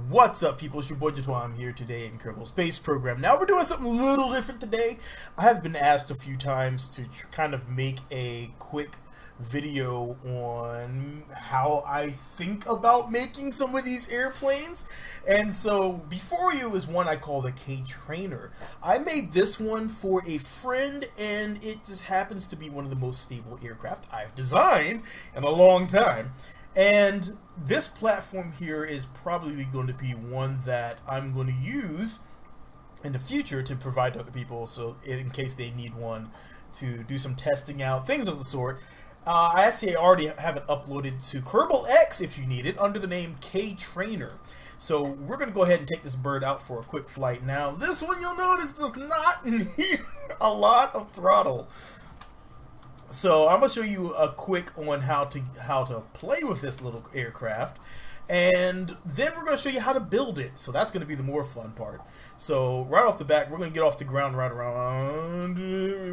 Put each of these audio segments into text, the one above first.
What's up, people? It's your boy Jatwa. I'm here today in Kerbal Space Program. Now we're doing something a little different today. I have been asked a few times to kind of make a quick video on how I think about making some of these airplanes. And so before you is one I call the KTrainer. I made this one for a friend, and it just happens to be one of the most stable aircraft I've designed in a long time. And this platform here is probably going to be one that I'm going to use in the future to provide to other people, so in case they need one to do some testing out, things of the sort. I actually already have it uploaded to Kerbal X if you need it, under the name KTrainer. So we're going to go ahead and take this bird out for a quick flight. Now this one, you'll notice, does not need a lot of throttle. So I'm going to show you a quick on how to play with this little aircraft, and then we're going to show you how to build it. So that's going to be the more fun part. So right off the bat, we're going to get off the ground right around.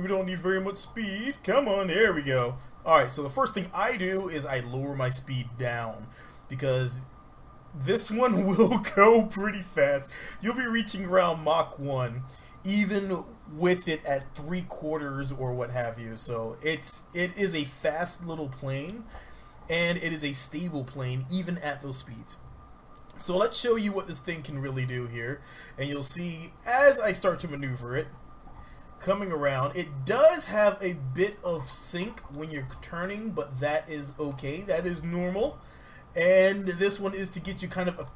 We don't need very much speed. Come on, there we go. Alright, so the first thing I do is I lower my speed down, because this one will go pretty fast. You'll be reaching around Mach 1, even with it at 3/4 or what have you. So it is a fast little plane, and it is a stable plane even at those speeds. So let's show you what this thing can really do here, and you'll see as I start to maneuver it coming around. It does have a bit of sink when you're turning, but that is okay, that is normal. And this one is to get you kind of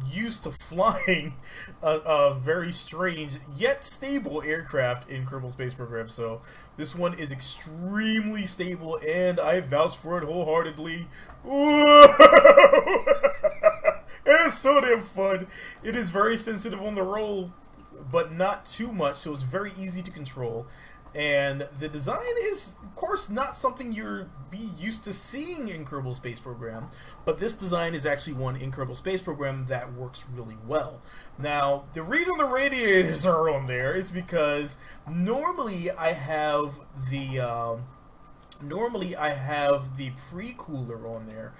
used to flying a very strange yet stable aircraft in Kerbal Space Program. So this one is extremely stable, and I vouch for it wholeheartedly. It is so damn fun. It is very sensitive on the roll, but not too much, so it's very easy to control. And the design is, of course, not something you're used to seeing in Kerbal Space Program, but this design is actually one in Kerbal Space Program that works really well. Now, the reason the radiators are on there is because normally I have the pre-cooler on there,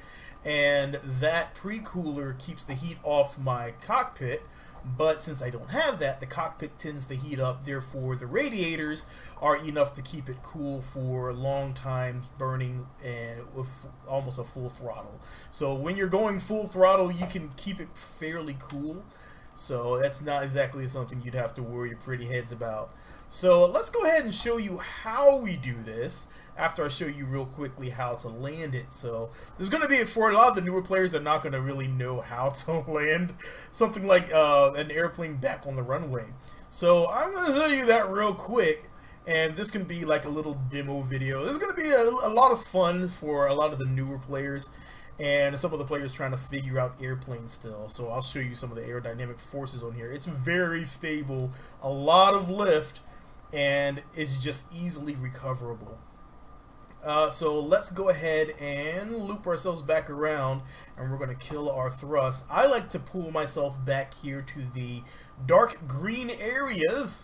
and that pre-cooler keeps the heat off my cockpit. But since I don't have that, the cockpit tends to heat up, therefore the radiators are enough to keep it cool for a long time, burning and with almost a full throttle. So when you're going full throttle, you can keep it fairly cool. So that's not exactly something you'd have to worry your pretty heads about. So let's go ahead and show you how we do this after I show you real quickly how to land it. So there's going to be, for a lot of the newer players, they're not going to really know how to land something like an airplane back on the runway. So I'm going to show you that real quick, and this can be like a little demo video. This is going to be a lot of fun for a lot of the newer players and some of the players trying to figure out airplanes still. So I'll show you some of the aerodynamic forces on here. It's very stable, a lot of lift, and it's just easily recoverable. So let's go ahead and loop ourselves back around, and we're going to kill our thrust. I like to pull myself back here to the dark green areas.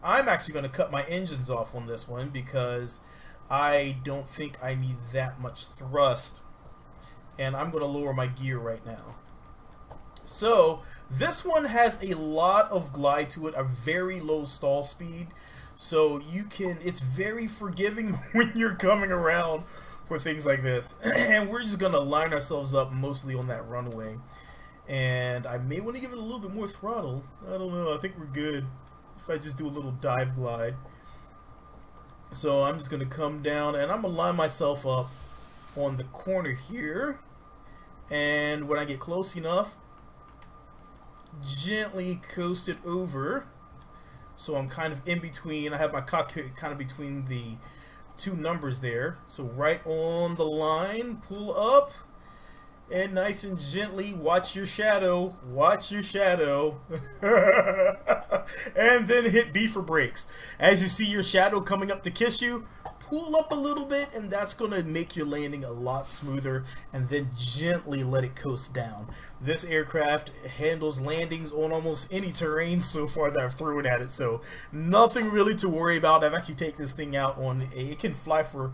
I'm actually going to cut my engines off on this one because I don't think I need that much thrust, and I'm going to lower my gear right now. So this one has a lot of glide to it, a very low stall speed. So it's very forgiving when you're coming around for things like this. And we're just gonna line ourselves up mostly on that runway. And I may want to give it a little bit more throttle. I don't know, I think we're good if I just do a little dive glide. So I'm just gonna come down, and I'm gonna line myself up on the corner here. And when I get close enough, gently coast it over. So I'm kind of in between. I have my cockpit kind of between the two numbers there. So right on the line, pull up, and nice and gently watch your shadow. Watch your shadow. And then hit B for brakes. As you see your shadow coming up to kiss you, pull up a little bit, and that's going to make your landing a lot smoother, and then gently let it coast down. This aircraft handles landings on almost any terrain so far that I've thrown at it, so nothing really to worry about. I've actually taken this thing out on it can fly for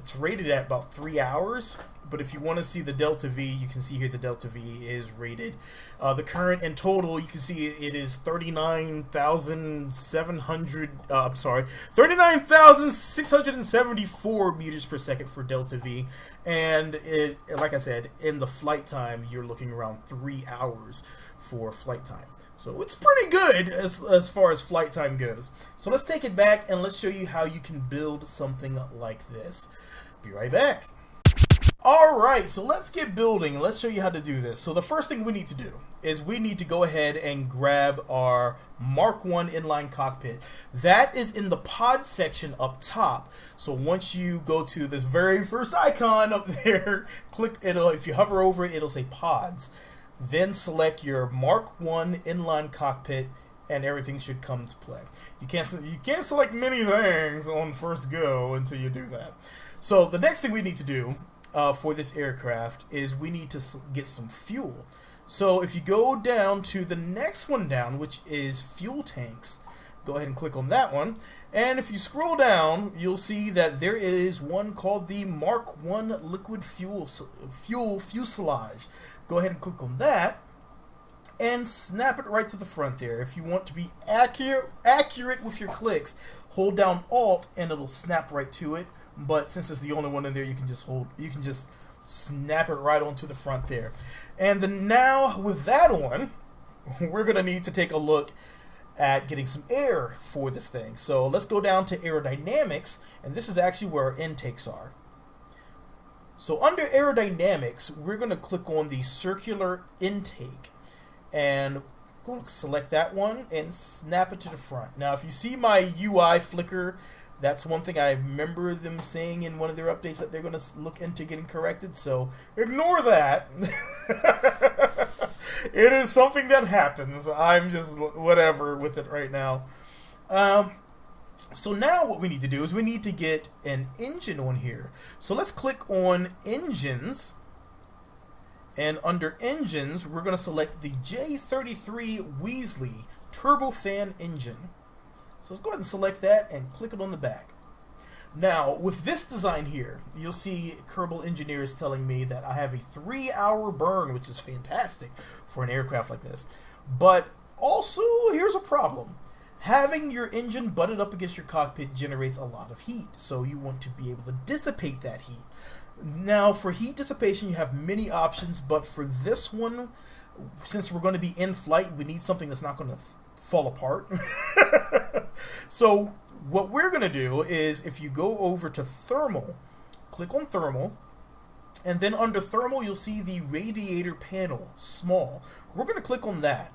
It's rated at about 3 hours, but if you want to see the delta V, you can see here the delta V is rated. The current in total, you can see it is 39,700. I'm sorry, 39,674 meters per second for delta V, and it, like I said, in the flight time, you're looking around 3 hours for flight time. So it's pretty good as far as flight time goes. So let's take it back and let's show you how you can build something like this. Be right back. Alright, so let's get building and let's show you how to do this. So the first thing we need to do is we need to go ahead and grab our Mark 1 inline cockpit. That is in the pod section up top. So once you go to this very first icon up there, click it'll, if you hover over it, it'll say pods. Then select your Mark 1 inline cockpit and everything should come to play. You can't select many things on first go until you do that. So the next thing we need to do for this aircraft is we need to get some fuel. So if you go down to the next one down, which is fuel tanks, go ahead and click on that one. And if you scroll down, you'll see that there is one called the Mark 1 liquid fuel fuselage. Go ahead and click on that and snap it right to the front there. If you want to be accurate with your clicks, hold down Alt and it'll snap right to it. But since it's the only one in there, you can just snap it right onto the front there. And then now with that on, we're gonna need to take a look at getting some air for this thing. So let's go down to Aerodynamics, and this is actually where our intakes are. So under Aerodynamics, we're gonna click on the circular intake, and go select that one and snap it to the front. Now if you see my UI flicker, that's one thing I remember them saying in one of their updates that they're going to look into getting corrected, so ignore that. It is something that happens. I'm just whatever with it right now. So now what we need to do is we need to get an engine on here. So let's click on Engines, and under Engines, we're going to select the J33 Weasley Turbofan Engine. So let's go ahead and select that and click it on the back. Now, with this design here, you'll see Kerbal Engineers telling me that I have a 3-hour burn, which is fantastic for an aircraft like this. But also, here's a problem. Having your engine butted up against your cockpit generates a lot of heat, so you want to be able to dissipate that heat. Now, for heat dissipation, you have many options, but for this one, since we're going to be in flight, we need something that's not going to fall apart. So what we're going to do is, if you go over to Thermal, click on Thermal, and then under Thermal you'll see the radiator panel, small. We're going to click on that.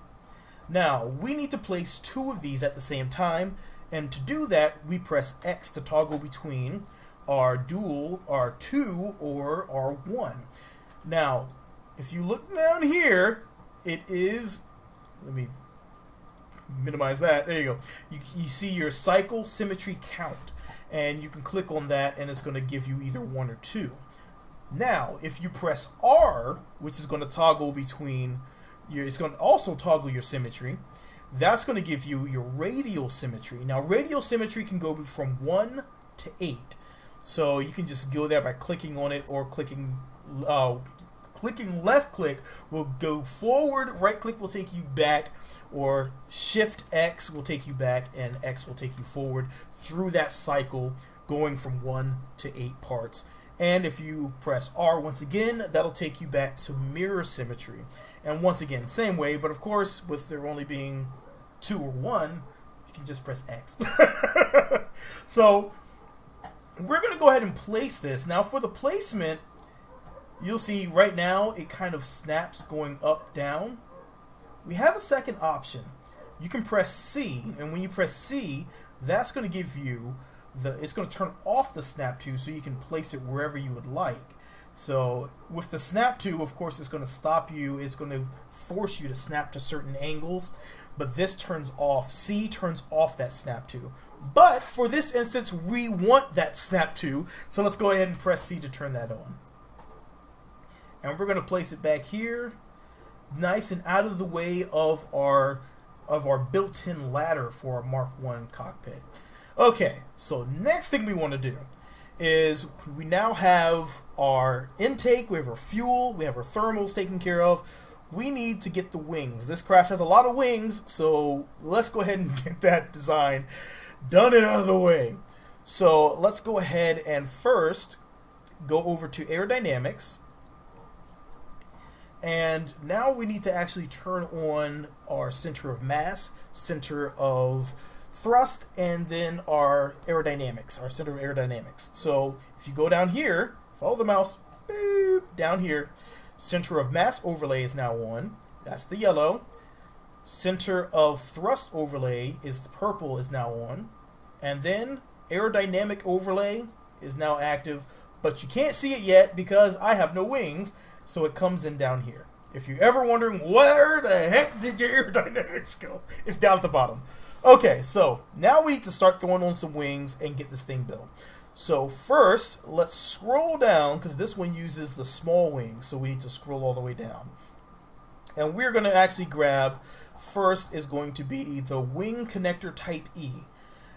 Now we need to place 2 of these at the same time, and to do that we press X to toggle between our dual, R2, or R1. Now if you look down here, it is, let me minimize that. There you go. You see your cycle symmetry count, and you can click on that and it's going to give you either 1 or 2. Now if you press R, which is going to toggle between it's going to also toggle your symmetry, that's going to give you your radial symmetry. Now radial symmetry can go from 1 to 8, so you can just go there by clicking on it, or clicking left click will go forward, right click will take you back, or Shift X will take you back, and X will take you forward through that cycle, going from 1 to 8 parts. And if you press R once again, that'll take you back to mirror symmetry. And once again, same way, but of course, with there only being 2 or 1, you can just press X. So we're going to go ahead and place this. Now for the placement, you'll see right now it kind of snaps going up, down. We have a second option. You can press C, and when you press C, that's going to give you it's going to turn off the snap to, so you can place it wherever you would like. So with the snap to, of course, it's going to stop you. It's going to force you to snap to certain angles, but this turns off. C turns off that snap to. But for this instance, we want that snap to, so let's go ahead and press C to turn that on. And we're going to place it back here, nice and out of the way of our built-in ladder for our Mark 1 cockpit. Okay, so next thing we want to do is we now have our intake, we have our fuel, we have our thermals taken care of. We need to get the wings. This craft has a lot of wings, so let's go ahead and get that design done and out of the way. So let's go ahead and first go over to Aerodynamics. And now we need to actually turn on our center of mass, center of thrust, and then our aerodynamics, our center of aerodynamics. So if you go down here, follow the mouse, boop, down here, center of mass overlay is now on. That's the yellow. Center of thrust overlay is the purple, is now on. And then aerodynamic overlay is now active, but you can't see it yet because I have no wings, so it comes in down here. If you're ever wondering where the heck did your aerodynamics go, it's down at the bottom. Okay, so now we need to start throwing on some wings and get this thing built. So first, let's scroll down, because this one uses the small wings, so we need to scroll all the way down. And we're going to actually grab, first is going to be the wing connector type E.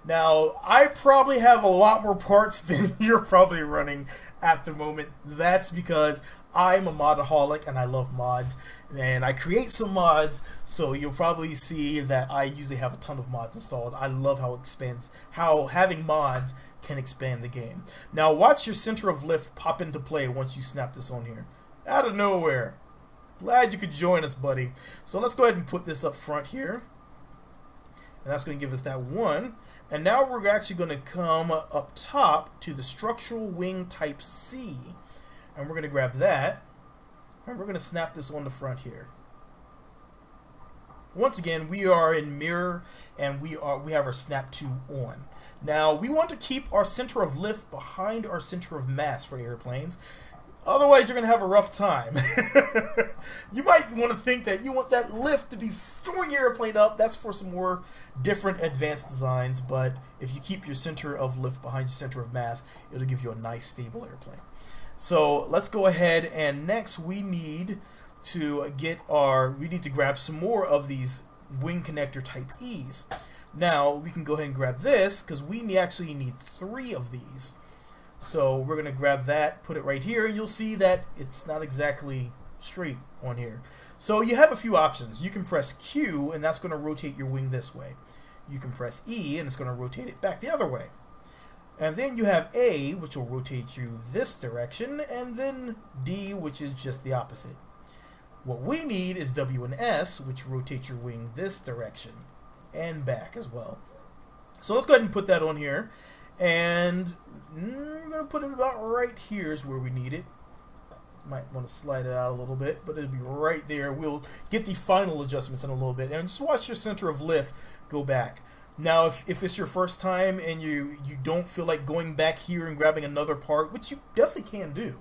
Now, I probably have a lot more parts than you're probably running at the moment. That's because I'm a modaholic and I love mods, and I create some mods, so you'll probably see that I usually have a ton of mods installed. I love how it expands, how having mods can expand the game. Now watch your center of lift pop into play once you snap this on here. Out of nowhere. Glad you could join us, buddy. So let's go ahead and put this up front here. And that's going to give us that one. And now we're actually going to come up top to the structural wing type C. And we're going to grab that. And we're going to snap this on the front here. Once again, we are in mirror and we have our snap to on. Now, we want to keep our center of lift behind our center of mass for airplanes. Otherwise, you're going to have a rough time. You might want to think that you want that lift to be throwing your airplane up. That's for some more different advanced designs. But if you keep your center of lift behind your center of mass, it'll give you a nice, stable airplane. So let's go ahead, and next we need to grab some more of these wing connector type E's. Now we can go ahead and grab this because we actually need 3 of these. So we're going to grab that, put it right here, and you'll see that it's not exactly straight on here. So you have a few options. You can press Q, and that's going to rotate your wing this way. You can press E, and it's going to rotate it back the other way. And then you have A, which will rotate you this direction, and then D, which is just the opposite. What we need is W and S, which rotate your wing this direction and back as well. So let's go ahead and put that on here. And we're going to put it about right here is where we need it. Might want to slide it out a little bit, but it'll be right there. We'll get the final adjustments in a little bit. And just watch your center of lift go back. Now, if it's your first time and you don't feel like going back here and grabbing another part, which you definitely can do,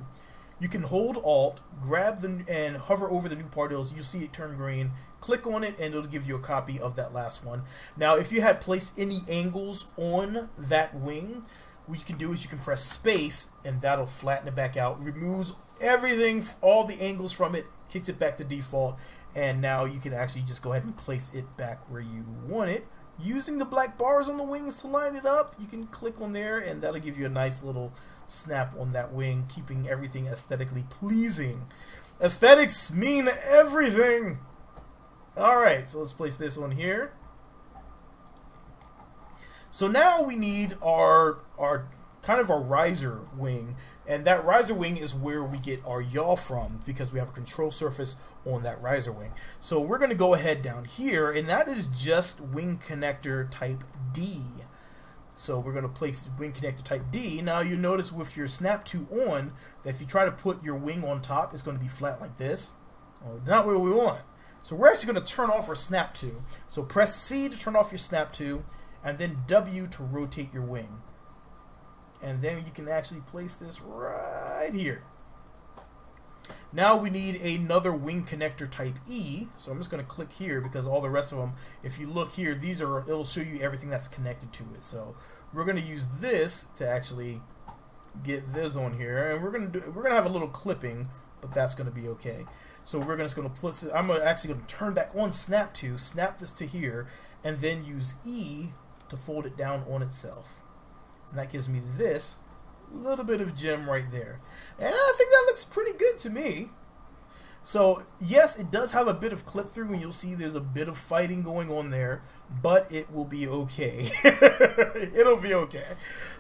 you can hold Alt, grab and hover over the new part. You'll see it turn green. Click on it, and it'll give you a copy of that last one. Now, if you had placed any angles on that wing, what you can do is you can press space, and that'll flatten it back out, removes everything, all the angles from it, kicks it back to default, and now you can actually just go ahead and place it back where you want it. Using the black bars on the wings to line it up, you can click on there, and that'll give you a nice little snap on that wing, keeping everything aesthetically pleasing. Aesthetics mean everything! Alright, so let's place this on here. So now we need our kind of our riser wing, and that riser wing is where we get our yaw from because we have a control surface on that riser wing. So we're going to go ahead down here, and that is just wing connector type D. So we're going to place wing connector type D. Now you notice with your snap to on that if you try to put your wing on top, it's going to be flat like this. Well, not what we want. So we're actually going to turn off our snap to. So press C to turn off your snap to, and then W to rotate your wing. And then you can actually place this right here. Now we need another wing connector type E. So I'm just going to click here because all the rest of them, if you look here, it'll show you everything that's connected to it. So we're going to use this to actually get this on here, and we're going to have a little clipping, but that's going to be okay. So we're just going to place it. I'm actually going to turn back on snap to, snap this to here, and then use E to fold it down on itself. And that gives me this A little bit of gem right there. And I think that looks pretty good to me. So, yes, it does have a bit of clip through, and you'll see there's a bit of fighting going on there, but it will be okay. It'll be okay.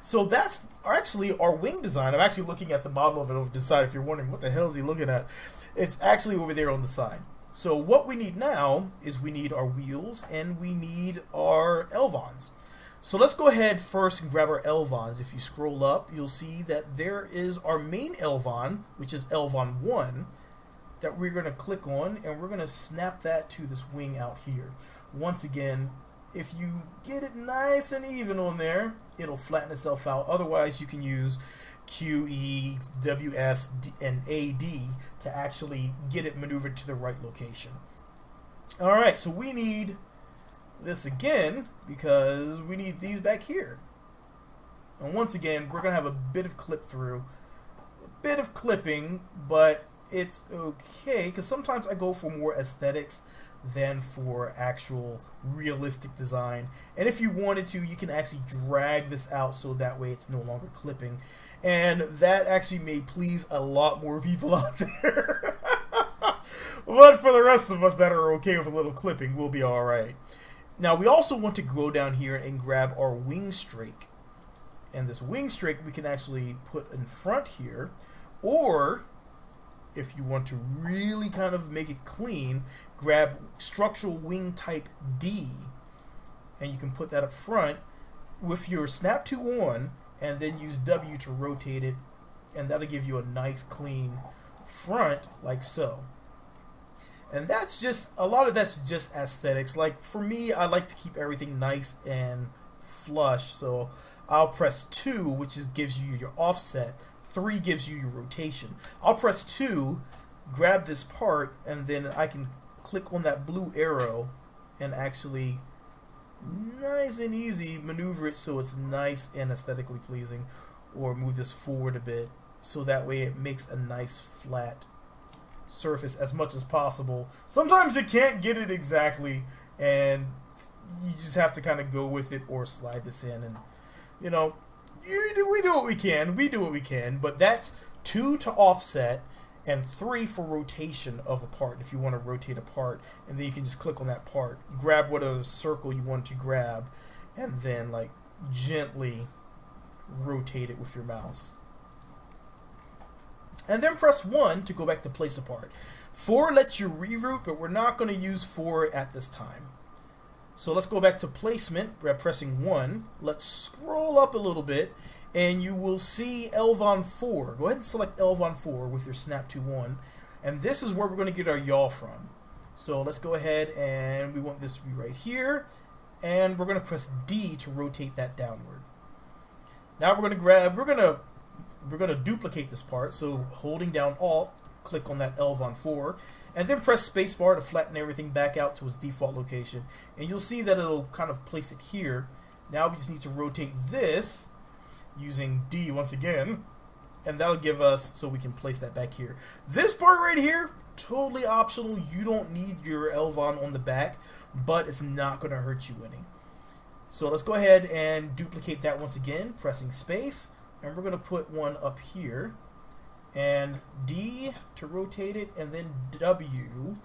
So that's actually our wing design. I'm actually looking at the model of it over the side. If you're wondering what the hell is he looking at, it's actually over there on the side. So what we need now is we need our wheels and we need our elevons. So let's go ahead first and grab our elevons. If you scroll up, you'll see that there is our main elevon, which is elevon 1, that we're going to click on, and we're going to snap that to this wing out here. Once again, if you get it nice and even on there, it'll flatten itself out. Otherwise, you can use Q, E, W, S, D, and A, D to actually get it maneuvered to the right location. Alright, so we need this again because we need these back here. And once again, we're going to have a bit of clip through, a bit of clipping, but it's okay because sometimes I go for more aesthetics than for actual realistic design. And if you wanted to, you can actually drag this out so that way it's no longer clipping. And that actually may please a lot more people out there. But for the rest of us that are okay with a little clipping, we'll be alright. Now we also want to go down here and grab our wing strake. And this wing strake we can actually put in front here, or if you want to really kind of make it clean, grab structural wing type D, and you can put that up front with your snap to on, and then use W to rotate it, and that'll give you a nice clean front like so. And that's just, a lot of that's just aesthetics. Like for me, I like to keep everything nice and flush, so I'll press 2, which gives you your offset. 3 gives you your rotation. I'll press 2, grab this part, and then I can click on that blue arrow and actually nice and easy maneuver it so it's nice and aesthetically pleasing, or move this forward a bit so that way it makes a nice flat surface as much as possible. Sometimes you can't get it exactly and you just have to kind of go with it or slide this in, and you know, we do what we can, but that's 2 to offset and 3 for rotation of a part if you want to rotate a part, and then you can just click on that part, grab whatever circle you want to grab, and then like gently rotate it with your mouse. And then press 1 to go back to place a part. 4 lets you reroute, but we're not going to use 4 at this time. So let's go back to placement by pressing 1. Let's scroll up a little bit, and you will see elevon 4. Go ahead and select elevon 4 with your snap to 1, and this is where we're going to get our yaw from. So let's go ahead, and we want this to be right here, and we're going to press D to rotate that downward. Now we're going to duplicate this part. So holding down Alt, click on that elevon 4, and then press spacebar to flatten everything back out to its default location. And you'll see that it'll kind of place it here. Now we just need to rotate this using D once again, and that'll give us, so we can place that back here. This part right here, totally optional. You don't need your elevon on the back, but it's not going to hurt you any. So let's go ahead and duplicate that once again, pressing space, and we're going to put one up here, and D to rotate it, and then W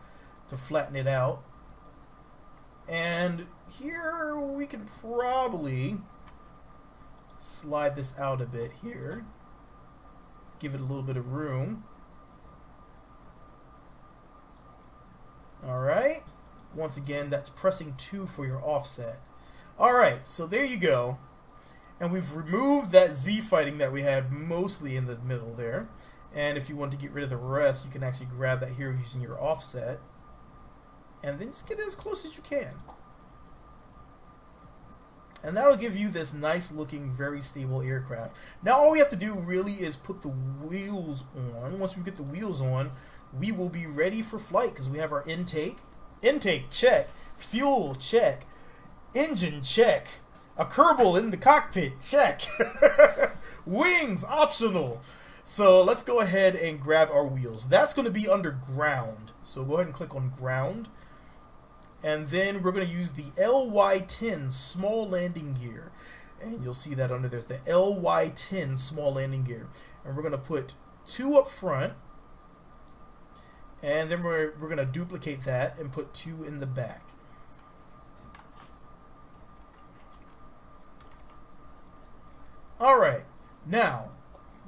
to flatten it out. And here we can probably slide this out a bit here, give it a little bit of room. Alright, once again that's pressing 2 for your offset. Alright, so there you go. And we've removed that Z fighting that we had mostly in the middle there. And if you want to get rid of the rest, you can actually grab that here using your offset. And then just get it as close as you can. And that'll give you this nice looking, very stable aircraft. Now all we have to do really is put the wheels on. Once we get the wheels on, we will be ready for flight because we have our intake. Intake, check. Fuel, check. Engine, check. A Kerbal in the cockpit, check. Wings, optional. So let's go ahead and grab our wheels. That's going to be under ground. So go ahead and click on ground. And then we're going to use the LY10 small landing gear. And you'll see that under there's the LY10 small landing gear. And we're going to put 2 up front. And then we're going to duplicate that and put 2 in the back. Alright, now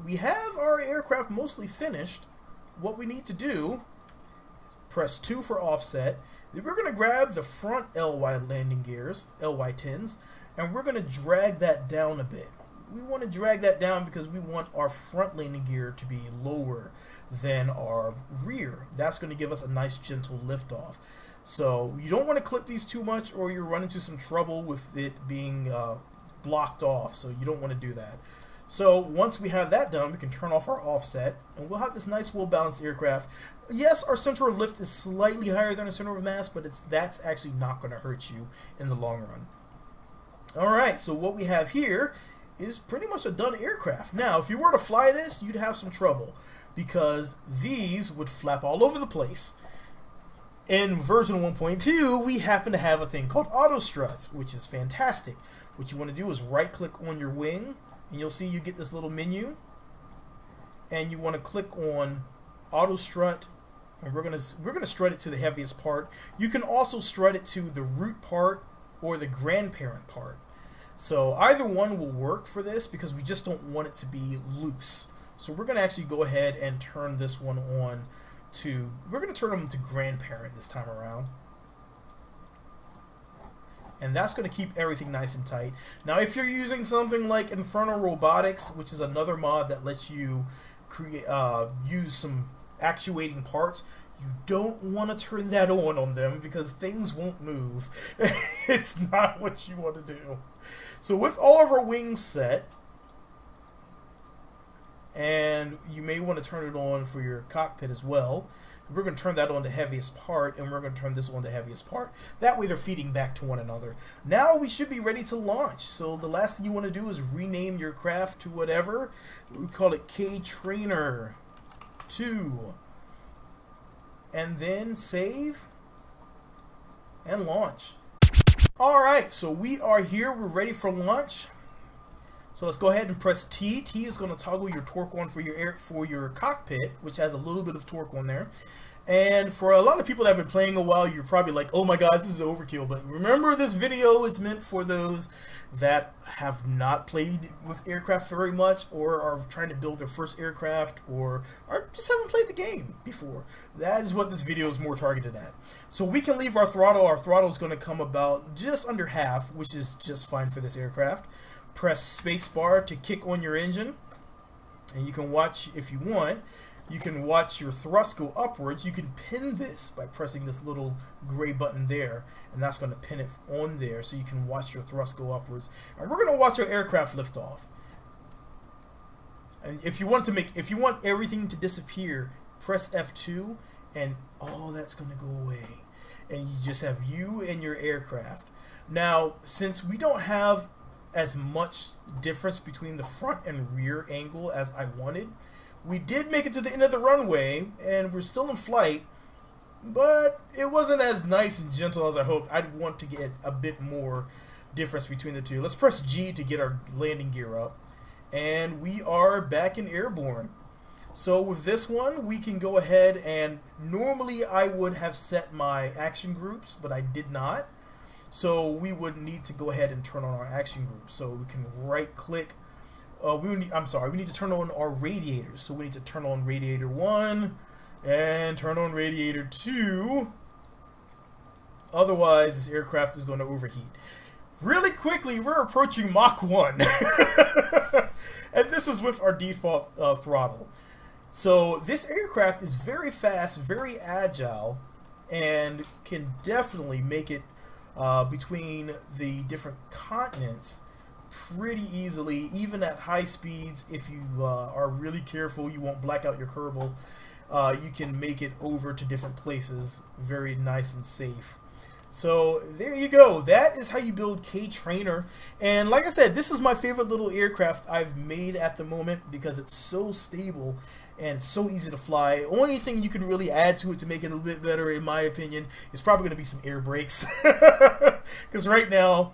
we have our aircraft mostly finished. What we need to do, press 2 for offset. Then we're going to grab the front LY landing gears, LY10s, and we're going to drag that down a bit. We want to drag that down because we want our front landing gear to be lower than our rear. That's going to give us a nice gentle liftoff. So you don't want to clip these too much or you'll run into some trouble with it being blocked off, so you don't want to do that. So once we have that done, we can turn off our offset and we'll have this nice well-balanced aircraft. Yes, our center of lift is slightly higher than our center of mass, but that's actually not going to hurt you in the long run. Alright, so what we have here is pretty much a done aircraft. Now, if you were to fly this, you'd have some trouble because these would flap all over the place. In version 1.2, we happen to have a thing called auto struts, which is fantastic. What you want to do is right-click on your wing, and you'll see you get this little menu. And you want to click on auto strut, and we're gonna strut it to the heaviest part. You can also strut it to the root part or the grandparent part. So either one will work for this because we just don't want it to be loose. So we're going to actually go ahead and turn this one on to, we're going to turn them to grandparent this time around. And that's going to keep everything nice and tight. Now if you're using something like Infernal Robotics, which is another mod that lets you create use some actuating parts, you don't want to turn that on them because things won't move. It's not what you want to do. So with all of our wings set, and you may want to turn it on for your cockpit as well. We're going to turn that on to heaviest part, and we're going to turn this on to heaviest part. That way they're feeding back to one another. Now we should be ready to launch. So the last thing you want to do is rename your craft to whatever. We call it KTrainer 2. And then save and launch. Alright, so we are here. We're ready for launch. So let's go ahead and press T. T is going to toggle your torque on for your cockpit, which has a little bit of torque on there. And for a lot of people that have been playing a while, you're probably like, oh my god, this is overkill. But remember, this video is meant for those that have not played with aircraft very much, or are trying to build their first aircraft, or just haven't played the game before. That is what this video is more targeted at. So we can leave our throttle. Our throttle is going to come about just under half, which is just fine for this aircraft. Press spacebar to kick on your engine, and you can watch, if you want, you can watch your thrust go upwards. You can pin this by pressing this little gray button there, and that's going to pin it on there so you can watch your thrust go upwards. And we're going to watch our aircraft lift off. And if you want everything to disappear, press F2 and all that's going to go away. And you just have you and your aircraft. Now, since we don't have as much difference between the front and rear angle as I wanted, we did make it to the end of the runway, and we're still in flight, but it wasn't as nice and gentle as I hoped. I'd want to get a bit more difference between the two. Let's press G to get our landing gear up, and we are back in airborne. So with this one, we can go ahead and normally I would have set my action groups, but I did not. So we would need to go ahead and turn on our action groups. So we can right click. We need to turn on our radiators. So we need to turn on radiator 1 and turn on radiator 2. Otherwise, this aircraft is going to overheat. Really quickly, we're approaching Mach 1. And this is with our default throttle. So this aircraft is very fast, very agile, and can definitely make it between the different continents pretty easily, even at high speeds. If you are really careful, you won't black out your Kerbal. You can make it over to different places very nice and safe. So there you go. That is how you build KTrainer. And like I said, this is my favorite little aircraft I've made at the moment because it's so stable and so easy to fly. Only thing you could really add to it to make it a little bit better, in my opinion, is probably going to be some air brakes. Because right now,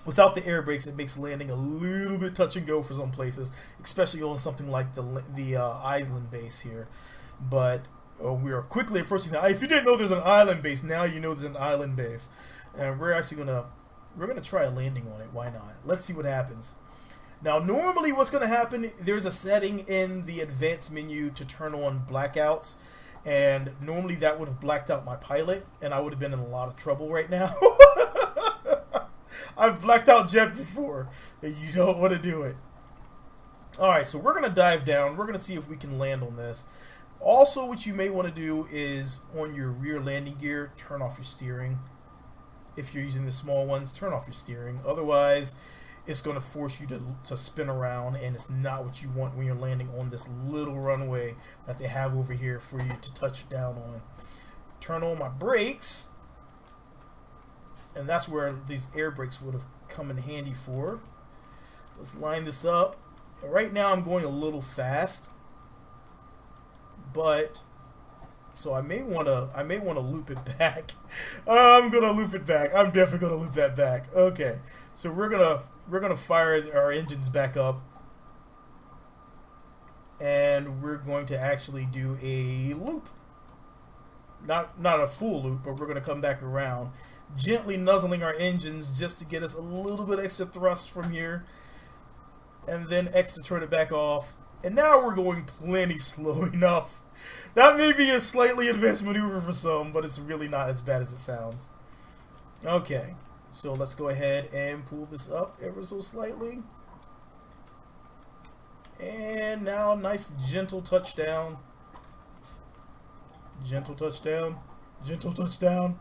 Without the air brakes, it makes landing a little bit touch and go for some places, especially on something like the island base here. But we are quickly approaching the. If you didn't know there's an island base, now you know there's an island base, and we're actually gonna try a landing on it. Why not? Let's see what happens. Now, normally, what's gonna happen? There's a setting in the advanced menu to turn on blackouts, and normally that would have blacked out my pilot, and I would have been in a lot of trouble right now. I've blacked out jet before, and you don't want to do it. Alright, so we're going to dive down. We're going to see if we can land on this. Also, what you may want to do is, on your rear landing gear, turn off your steering. If you're using the small ones, turn off your steering. Otherwise, it's going to force you to spin around, and it's not what you want when you're landing on this little runway that they have over here for you to touch down on. Turn on my brakes. And that's where these air brakes would have come in handy for. Let's line this up. Right now I'm going a little fast, but so I may want to loop it back. I'm gonna loop it back. I'm definitely gonna loop that back. Okay, so we're gonna fire our engines back up, and we're going to actually do a loop. Not a full loop, but we're gonna come back around, gently nuzzling our engines just to get us a little bit extra thrust from here, and then extra turn it back off. And now we're going plenty slow enough. That may be a slightly advanced maneuver for some, but it's really not as bad as it sounds. Okay, so let's go ahead and pull this up ever so slightly. And now nice gentle touchdown. Gentle touchdown. Gentle touchdown.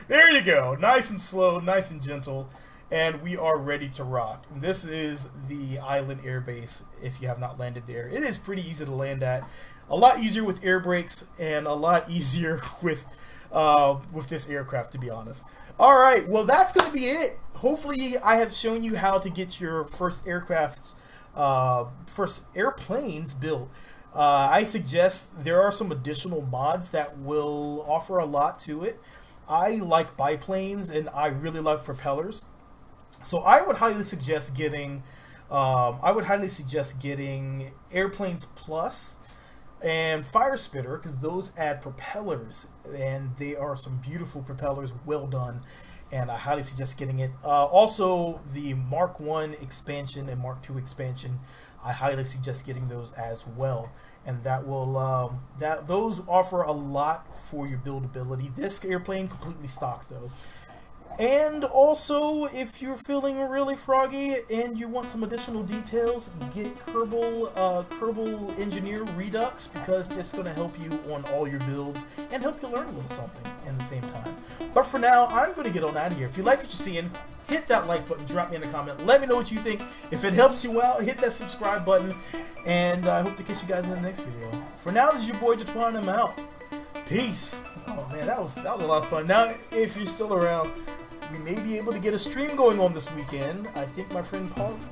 There you go. Nice and slow, nice and gentle, and we are ready to rock. This is the island air base. If you have not landed there, it is pretty easy to land at. A lot easier with air brakes, and a lot easier with this aircraft, to be honest. All right, well, that's going to be it. Hopefully, I have shown you how to get your first aircrafts, first airplanes built. I suggest there are some additional mods that will offer a lot to it. I like biplanes, and I really love propellers. So I would highly suggest getting Airplanes Plus and Fire Spitter, because those add propellers, and they are some beautiful propellers, well done, and I highly suggest getting it. Also, the Mark 1 expansion and Mark 2 expansion, I highly suggest getting those as well, and that will those offer a lot for your buildability. This airplane completely stock though. And also, if you're feeling really froggy and you want some additional details, get Kerbal Engineer Redux, because it's going to help you on all your builds and help you learn a little something in the same time. But for now, I'm going to get on out of here. If you like what you're seeing, hit that like button, drop me in a comment, let me know what you think. If it helps you out, hit that subscribe button, and I hope to catch you guys in the next video. For now, this is your boy Jatwan, and I'm out. Peace. Oh man, that was a lot of fun. Now, if you're still around, we may be able to get a stream going on this weekend. I think my friend Pause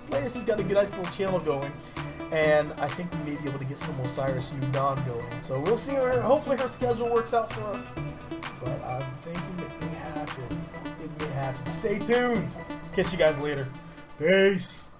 Players has got a nice little channel going, and I think we may be able to get some Osiris New Dawn going. So we'll see. Hopefully her schedule works out for us. But I'm thinking it may happen. It may happen. Stay tuned. Catch you guys later. Peace.